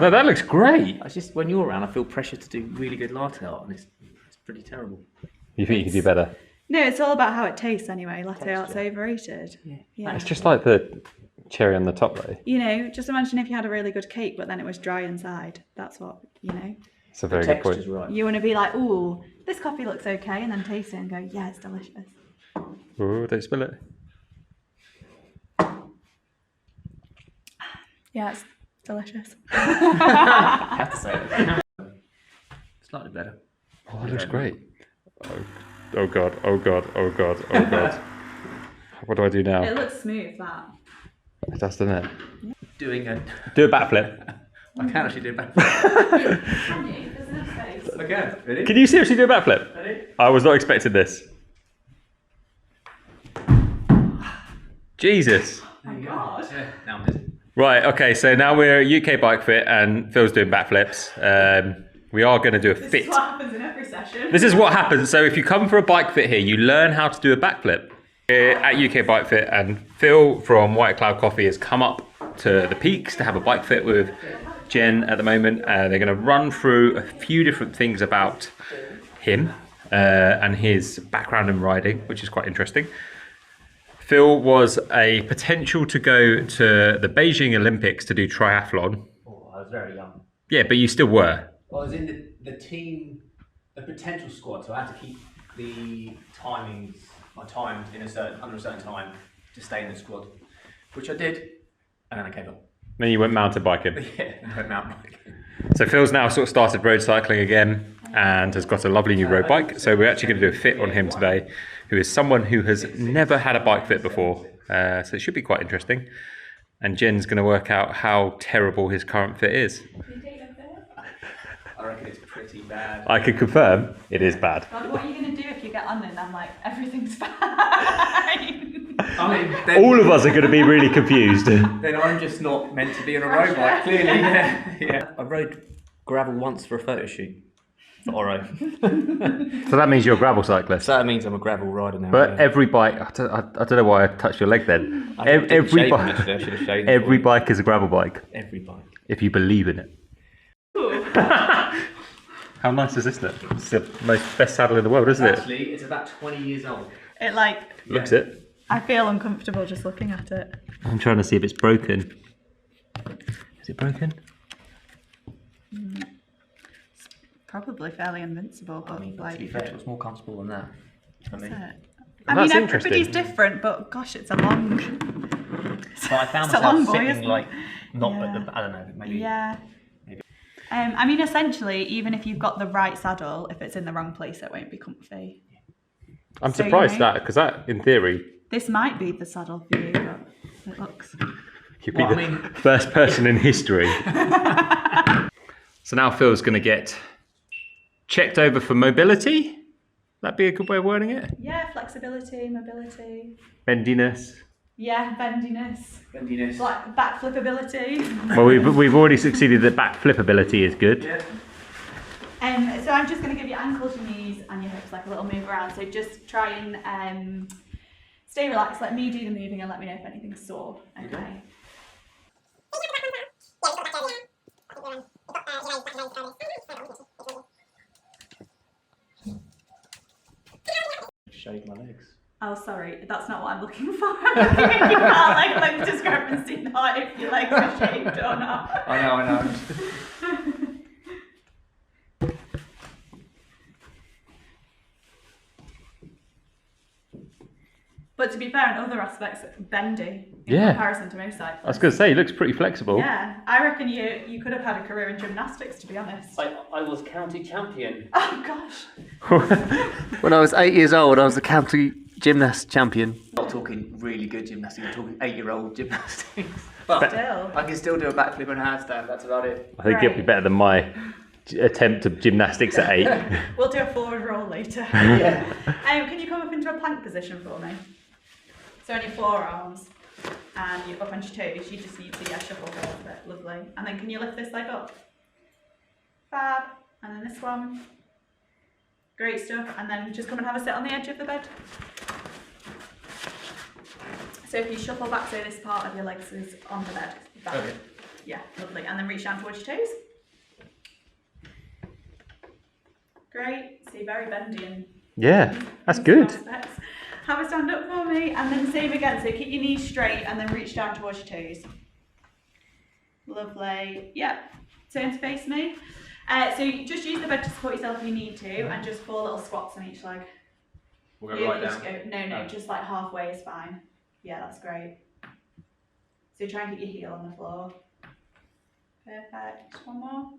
No, that looks great. It's just when you're around, I feel pressure to do really good latte art, and it's pretty terrible. You think you could do better? No, it's all about how it tastes anyway. Latte art's overrated. Yeah. It's just like the cherry on the top, though. You know, just imagine if you had a really good cake, but then it was dry inside. That's what, you know. It's a very good point. Right. You want to be like, ooh, this coffee looks okay, and then taste it and go, yeah, it's delicious. Ooh, don't spill it. Yeah, it's delicious. I have to say it. Slightly better. Oh, that looks great. Oh god, oh god, oh god, oh god. What do I do now? It looks smooth, that. It does, doesn't it? Do a backflip. I can actually do a backflip. Can you? There's enough space. Okay, ready? Can you seriously do a backflip? Ready? I was not expecting this. Jesus. Oh my god. Yeah, now I'm dizzy. Right, okay, so now we're at UK Bike Fit and Phil's doing backflips. We are going to do a fit. This is what happens in every session. This is what happens. So if you come for a bike fit here, you learn how to do a backflip. We're at UK Bike Fit and Phil from White Cloud Coffee has come up to the peaks to have a bike fit with Jen at the moment. They're going to run through a few different things about him and his background in riding, which is quite interesting. Phil was a potential to go to the Beijing Olympics to do triathlon. Oh, I was very young. Yeah, but you still were. I was in the team, the potential squad, so I had to keep the timings, my times under a certain time to stay in the squad, which I did, and then I came up. Then you went mountain biking. Yeah, I went mountain biking. So Phil's now sort of started road cycling again and has got a lovely new road bike. So we're actually going to do a fit on him today, who is someone who has never had a bike fit before. So it should be quite interesting. And Jen's going to work out how terrible his current fit is. I reckon it's pretty bad. I can confirm it is bad. God, what are you going to do if you get on and I'm like, everything's fine? I mean, All of us are going to be really confused. Then I'm just not meant to be on a road bike, clearly. Yeah. I rode gravel once for a photo shoot for Oro. So that means you're a gravel cyclist. So that means I'm a gravel rider now. But yeah. every bike, I don't know why I touched your leg then. I didn't Every shave bike, them, actually. I should have shaved them every for you. bike is a gravel bike Every bike. if you believe in it. How nice is this look? It's the best saddle in the world, isn't it? Actually, it's about 20 years old. It like, Looks it. I feel uncomfortable just looking at it. I'm trying to see if it's broken. Is it broken? It's probably fairly invincible, but I mean, to like, be fair, it was more comfortable than that. I mean, I That's mean, interesting. everybody's different, but gosh, it's a long. but I found It's a long myself boy, sitting isn't it? like, not Yeah. at the, I don't know, maybe. Yeah. I mean, essentially, even if you've got the right saddle, if it's in the wrong place, it won't be comfy. I'm So, you surprised know- that, because that, in theory, This might be the saddle for you, but it looks. you'd be Well, the I mean- first person in history. So now Phil's going to get checked over for mobility. That'd be a good way of wording it. Yeah, flexibility, mobility. Bendiness. Yeah, bendiness. Bendiness. Like backflipability. Well, we've already succeeded that back flipability is good. Yeah. So I'm just going to give your ankles, your knees, and your hips like a little move around. So just try and stay relaxed. Let me do the moving and let me know if anything's sore. Okay. Shave my legs. Oh, sorry, that's not what I'm looking for. I'm looking at your leg length discrepancy, not if your legs are shaved or not. I know. But to be fair, in other aspects, bendy in Yeah. comparison to most cyclists. I was going to say, he looks pretty flexible. Yeah, I reckon you could have had a career in gymnastics, to be honest. I was county champion. Oh gosh. When I was 8 years old, I was the county gymnast champion. Not talking really good gymnastics, I'm talking 8-year-old gymnastics. But Still. I can still do a backflip and a handstand, that's about it. I think it'll be better than my attempt at gymnastics at 8. We'll do a forward roll later. Yeah. Can you come up into a plank position for me? So on your forearms and you're up on your toes, you just need to shuffle forward a bit. Lovely. And then can you lift this leg up? Fab. And then this one. Great stuff. And then just come and have a sit on the edge of the bed. So if you shuffle back, so this part of your legs is on the bed. Back. Okay. Yeah, lovely. And then reach down towards your toes. Great. See, very bendy and Yeah, that's good. aspects. Have a stand up for me, and then same again. So keep your knees straight, and then reach down towards your toes. Lovely. Yep. Turn to face me. So you just use the bed to support yourself if you need to, and just 4 little squats on each leg. We'll go right down. No, just like halfway is fine. Yeah, that's great. So try and get your heel on the floor. Perfect. One more.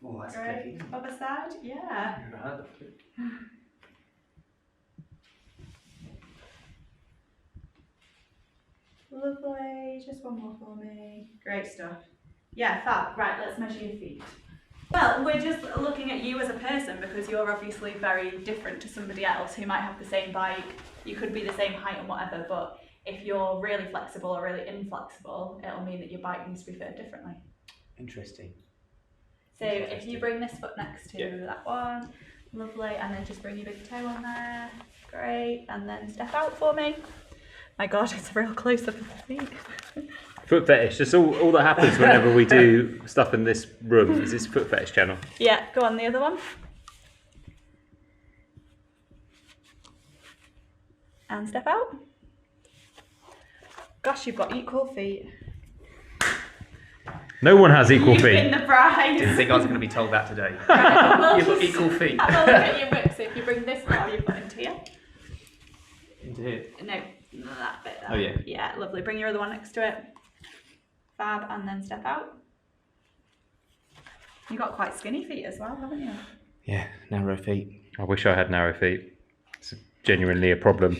Oh, that's Great. Other side. Yeah. Never heard of it. Lovely. Just one more for me. Great stuff. Yeah, fab. Right, let's measure your feet. Well, we're just looking at you as a person because you're obviously very different to somebody else who might have the same bike. You could be the same height and whatever, but if you're really flexible or really inflexible, it'll mean that your bike needs to be fitted differently. Interesting. So if you bring this foot next to that one, lovely, and then just bring your big toe on there, great, and then step out for me. My God, it's a real close-up of the feet. Foot fetish. That's all that happens whenever we do stuff in this room. Is this foot fetish channel? Yeah, go on the other one. And step out. Gosh, you've got equal feet. No one has equal You've feet. been the prize. Didn't think I was going to be told that today. Well, You've got equal feet. Have a look at your whip. So if you bring this far, you've got into here. Into here. No, that bit there. Oh, yeah. Yeah, lovely. Bring your other one next to it. Fab, and then step out. You've got quite skinny feet as well, haven't you? Yeah, narrow feet. I wish I had narrow feet. It's genuinely a problem.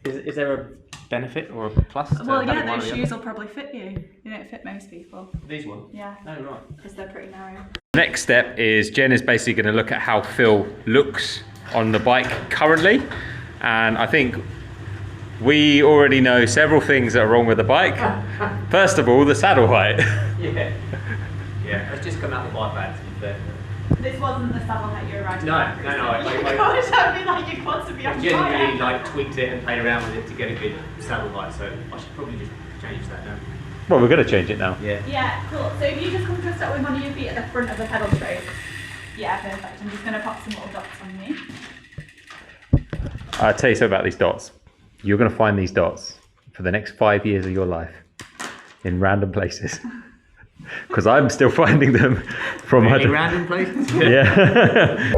Is there a benefit or a plus to Well, yeah, having one or those the shoes other? will probably fit you. They don't fit most people. These ones? Yeah, Oh, right. because they're pretty narrow. Next step is Jen is basically going to look at how Phil looks on the bike currently, and I think we already know several things that are wrong with the bike. First of all, the saddle height. Yeah. Yeah, it's just come out the bike bag to be fair. This wasn't the saddle height you were riding. No, no, You gosh, I mean, like you got to be I on genuinely fire. tweaked it and played around with it to get a good saddle height, so I should probably just change that now. Well, we're going to change it now. Yeah. Yeah, cool. So if you just come to a stop with one of your feet at the front of the pedal stroke. Yeah, perfect. I'm just going to pop some little dots on you. I'll tell you something about these dots. You're going to find these dots for the next 5 years of your life in random places. Because I'm still finding them from Any random places? Yeah.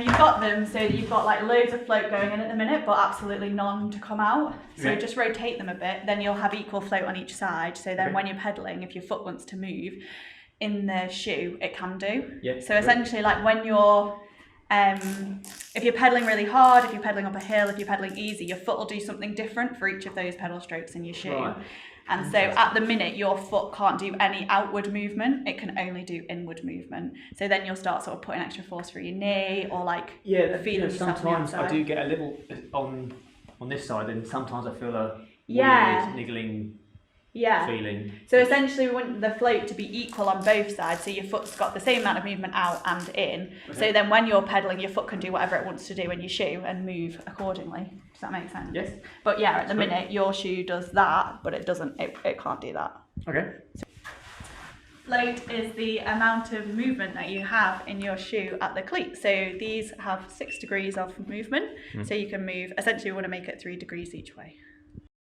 You've got them so that you've got like loads of float going in at the minute, but absolutely none to come out. So Yeah. just rotate them a bit, then you'll have equal float on each side. So then Okay. when you're pedaling, if your foot wants to move in the shoe, it can do. Yeah. So essentially, like when you're, if you're pedaling really hard, if you're pedaling up a hill, if you're pedaling easy, your foot will do something different for each of those pedal strokes in your shoe. Right. And so at the minute, your foot can't do any outward movement, it can only do inward movement. So then you'll start sort of putting extra force through your knee or like feeling yourself on the sometimes I outside. do get a little on this side, and sometimes I feel a Yeah. weird niggling Yeah. feeling. So essentially we want the float to be equal on both sides, so your foot's got the same amount of movement out and in. Okay. So then when you're pedaling, your foot can do whatever it wants to do in your shoe and move accordingly. Does that make sense? Yes. But yeah, at the Sweet. minute your shoe does that, but it doesn't. It can't do that. Okay. Float is the amount of movement that you have in your shoe at the cleat. So these have 6 degrees of movement. So you can move, essentially we want to make it 3 degrees each way.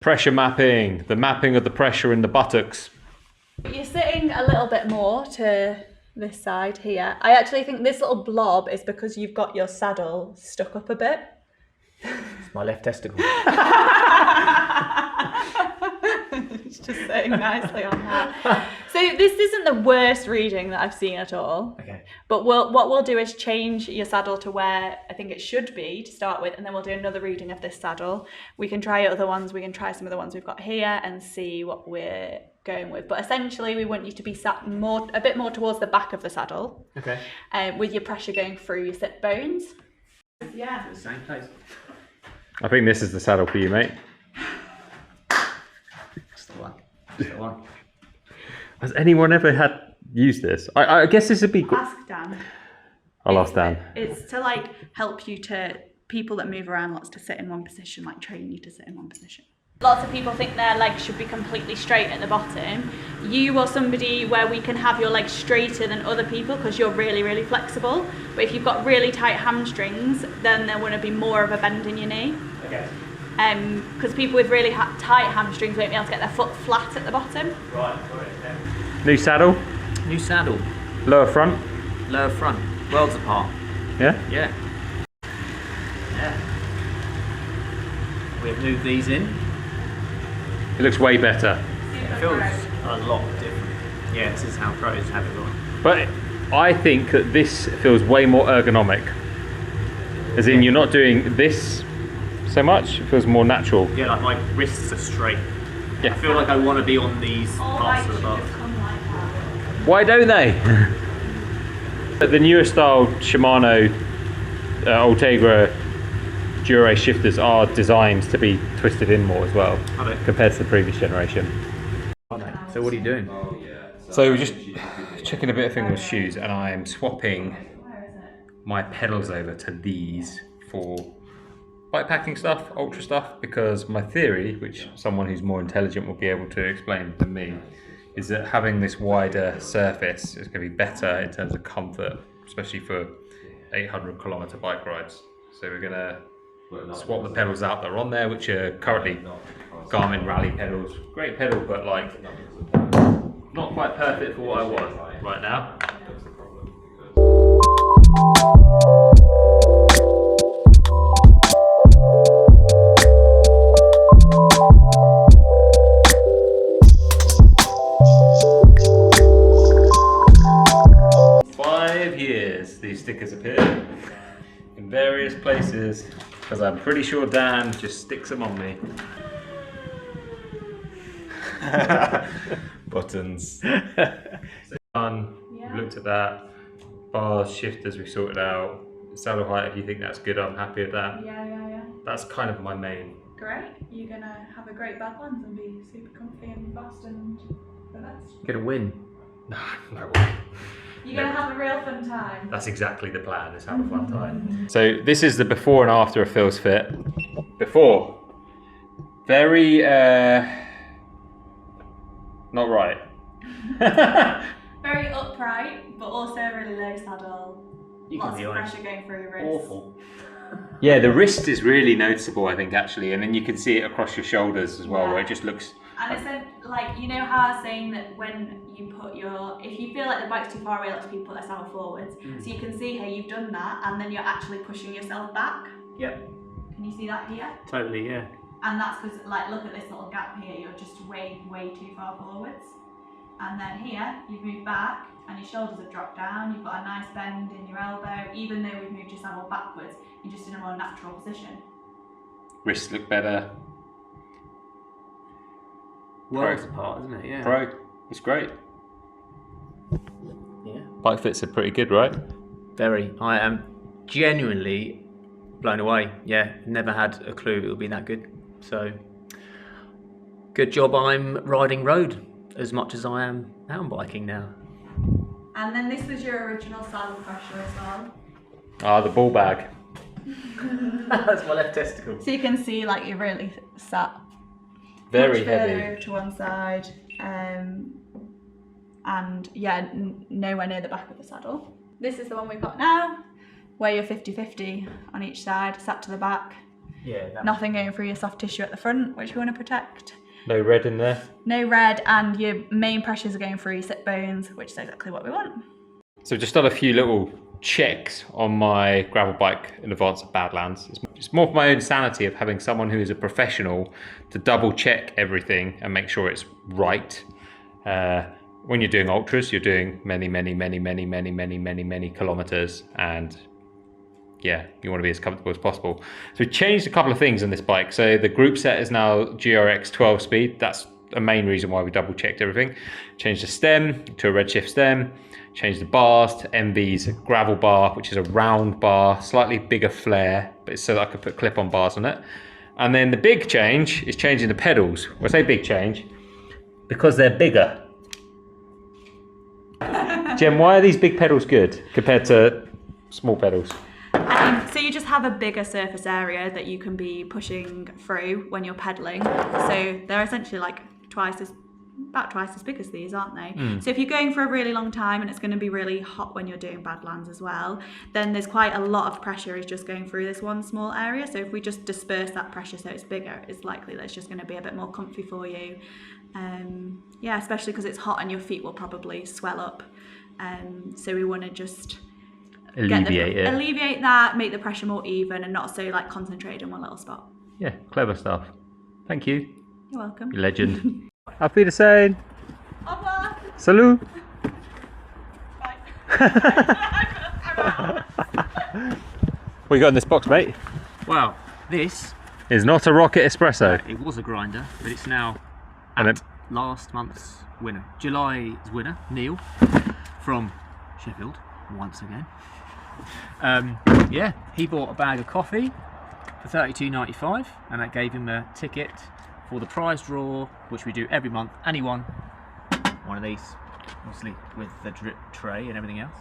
Pressure mapping, the mapping of the pressure in the buttocks. You're sitting a little bit more to this side here. I actually think this little blob is because you've got your saddle stuck up a bit. It's my left testicle. It's just sitting nicely on that. So this isn't the worst reading that I've seen at all. Okay. But what we'll do is change your saddle to where I think it should be to start with, and then we'll do another reading of this saddle. We can try other ones, we can try some of the ones we've got here and see what we're going with. But essentially we want you to be sat a bit more towards the back of the saddle, Okay. with your pressure going through your sit bones. Yeah. The same place. I think this is the saddle for you, mate. That's the one. That's the one. Has anyone ever used this? I guess this would be good. Ask Dan. I'll ask Dan. It's to like help you to people that move around lots to sit in one position, like train you to sit in one position. Lots of people think their legs should be completely straight at the bottom. You are somebody where we can have your legs straighter than other people because you're really, really flexible. But if you've got really tight hamstrings, then there want to be more of a bend in your knee. Okay. Because people with really tight hamstrings won't be able to get their foot flat at the bottom. Right, got it. Yeah. New saddle, New saddle, lower front. lower front, worlds apart. Yeah? Yeah. Yeah. We have moved these in. It looks way better. It feels a lot different. Yeah, this is how pros have it on. But I think that this feels way more ergonomic. As in, you're not doing this so much, it feels more natural. Yeah, like my wrists are straight. Yeah. I feel like I want to be on these All parts bikes of the should bar. just come like that. Why don't they? The newer style Shimano Ultegra Dura shifters are designed to be twisted in more as well, Are they? compared to the previous generation. So what are you doing? So we're just checking a bit of thing with shoes, and I'm swapping Where is it? my pedals over to these for bike packing stuff, ultra stuff, because my theory, which someone who's more intelligent will be able to explain than me, is that having this wider surface is going to be better in terms of comfort, especially for 800-kilometer bike rides. So we're going to swap the pedals out that are on there, which are currently Garmin Rally pedals. Great pedal, but like not quite perfect for what I want right now. These stickers appear in various places because I'm pretty sure Dan just sticks them on me. Buttons. Done. Yeah. We've looked at that. Bars, shifters, we've sorted out. Saddle height, if you think that's good, I'm happy with that. Yeah. That's kind of my main. Great. You're gonna have a great Badlands and be super comfy and fast and the best. Gonna win. Nah, no way. You're gonna have a real fun time. That's exactly the plan, is have a fun time. So this is the before and after of Phil's fit. Before. Very, not right. Very upright, but also a really low saddle. You can Lots be of honest. pressure going through your wrists. Awful. Yeah, the wrist is really noticeable, I think, actually, and then you can see it across your shoulders as well, where it just looks... And it's like, you know how I was saying that when you put if you feel like the bike's too far away, lots of people put their saddle forwards. So you can see how you've done that, and then you're actually pushing yourself back. Yep. Can you see that here? Totally, yeah. And that's because, like, look at this little gap here, you're just way too far forwards. And then here, you've moved back, and your shoulders have dropped down, you've got a nice bend in your elbow, even though we've moved your saddle backwards, you're just in a more natural position. Wrists look better. Worlds apart, isn't it? Yeah. Pro, it's great. Yeah. Bike fits are pretty good, right? Very. I am genuinely blown away. Yeah. Never had a clue it would be that good. So, good job I'm riding road as much as I am mountain biking now. And then this was your original saddle pressure as well. Ah, the ball bag. That's my left testicle. So you can see, like, you're really sat Very much further heavy. over to one side, and yeah, nowhere near the back of the saddle. This is the one we've got now, where you're 50-50 on each side, sat to the back. Yeah. Nothing going through your soft tissue at the front, which we want to protect. No red in there. No red, and your main pressures are going through your sit bones, which is exactly what we want. So just done a few little checks on my gravel bike in advance of Badlands. It's more for my own sanity of having someone who is a professional to double check everything and make sure it's right. When you're doing ultras, you're doing many kilometers, and yeah, you want to be as comfortable as possible. So we changed a couple of things on this bike. So the group set is now GRX 12 speed. That's a main reason why we double checked everything. Changed the stem to a redshift stem, changed the bars to Enve's gravel bar, which is a round bar, slightly bigger flare, but it's so that I could put clip-on bars on it. And then the big change is changing the pedals. When I say big change, because they're bigger. Jem, why are these big pedals good compared to small pedals? So you just have a bigger surface area that you can be pushing through when you're pedaling. So they're essentially like about twice as big as these, aren't they? So if you're going for a really long time and it's going to be really hot when you're doing Badlands as well, then there's quite a lot of pressure is just going through this one small area. So if we just disperse that pressure so it's bigger, it's likely that it's just going to be a bit more comfy for you. Yeah, especially because it's hot and your feet will probably swell up. So we want to just alleviate that, make the pressure more even and not so like concentrated in one little spot. Yeah, clever stuff. Thank you. You're welcome. You legend. Auf Wiedersehen. Au revoir. Salut. Bye. What you got in this box, mate? Well, this Is not a rocket espresso. it was a grinder, but it's now And it, last month's winner. July's winner, Neil, from Sheffield, once again. Yeah, he bought a bag of coffee for $32.95 and that gave him a ticket for the prize draw, which we do every month, and he won one of these, obviously with the drip tray and everything else.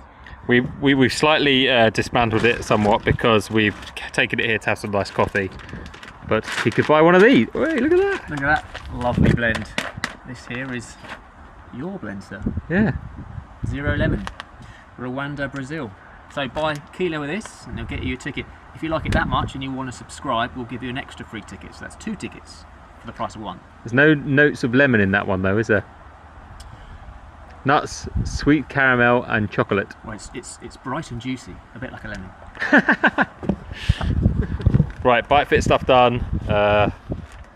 we've slightly dismantled it somewhat because we've taken it here to have some nice coffee. But he could buy one of these. Wait, look at that. Look at that lovely blend. This here is your blend, sir. Yeah. Zero lemon, Rwanda, Brazil. So buy a kilo of this and they'll get you a ticket. If you like it that much and you want to subscribe, we'll give you an extra free ticket. So that's 2 tickets for the price of 1. There's no notes of lemon in that one though, is there? Nuts, sweet caramel and chocolate. Well, it's bright and juicy, a bit like a lemon. Right, bike fit stuff done. I've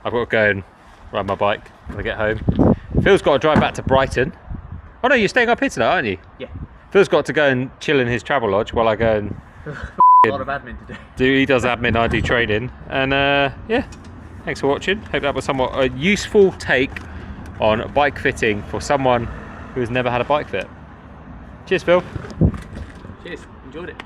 got to go and ride my bike when I get home. Phil's got to drive back to Brighton. Oh no, you're staying up here tonight, aren't you? Yeah. Phil's got to go and chill in his travel lodge while I go and A lot of admin to do. he does admin, I do training. And yeah, thanks for watching. Hope that was somewhat a useful take on bike fitting for someone who has never had a bike fit. Cheers, Phil. Cheers, enjoyed it.